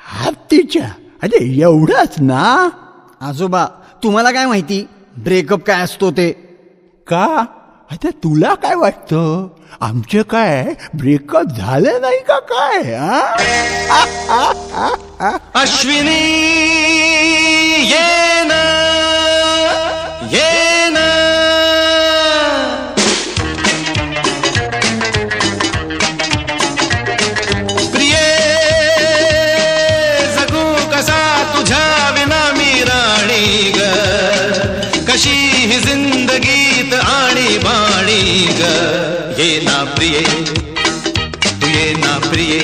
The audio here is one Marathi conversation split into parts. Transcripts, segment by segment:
हत्तीच्या. अरे एवढंच ना? आजोबा तुम्हाला काय माहिती ब्रेकअप काय असतो ते? का? आता तुला काय वाटतं? आमचे काय ब्रेकअप झाले नाही का काय? अश्विनी ये ना ये ना, प्रिये जगू कसा तुझ्या विना मी राणी ग, कशी ही जिंदगीत आणि बाणी ग. ये ना प्रिये तू ये ना प्रिये,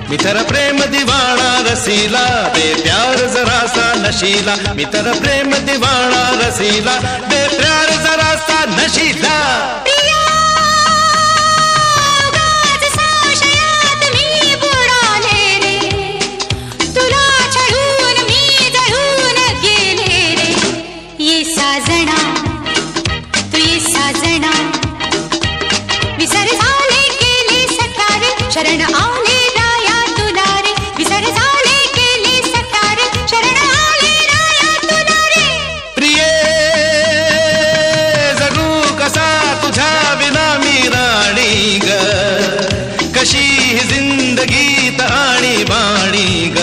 मी तर प्रेम दिवाणा रसीला, बेप्यार जरासा नशीला. मी तर प्रेम दिवाणा रसीला, बेप्यार जरासा नशीला. जिंदगीत आणि बाणी ग,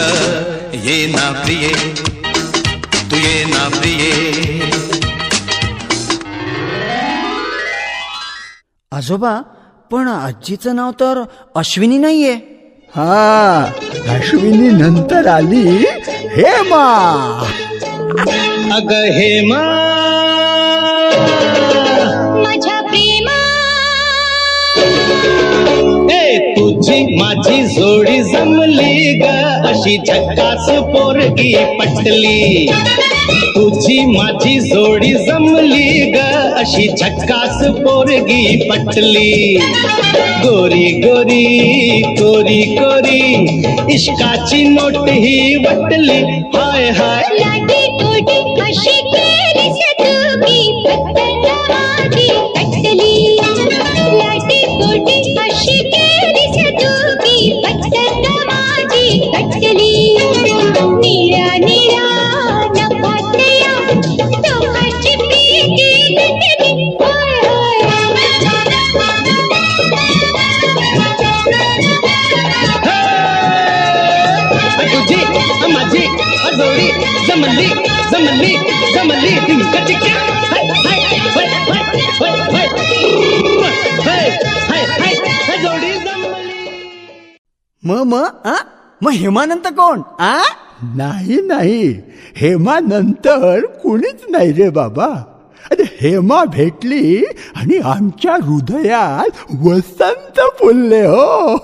ये ना प्रिये तू ये ना प्रिये. आजोबा पण आजीचं नाव तर अश्विनी नाहीये. हा, अश्विनी नंतर आली हेमा. अग हेमा माझ्या प्रेमा, तुझी माझी जोडी जमली ग, अशी झक्कास पोरगी पटली. तुझी माझी जोडी जमली ग, अशी झक्कास पोरगी पटली. गोरी गोरी कोरी कोरी इश्काची नोट ही वटली. हाय हाय लाटी कोटी अशी केलीस तू, मी फक्त माझी पटली. लाटी कोटी अशी केलीस तू, मी फक्त माझी पटली. निळ्या निळ्या नपातया टोकाची पीकी नटली. हाय तुझी माझी जोडी जमली जमली जमली. चिक्या हाय हाय हाय हाय हाय हाय हाय हाय जोडी जमली. मग हेमानंतर कोण? नाही नाही, हेमा नंतर कुणीच नाही रे बाबा. अरे हेमा भेटली आणि आमच्या हृदयात वसंत फुलले हो.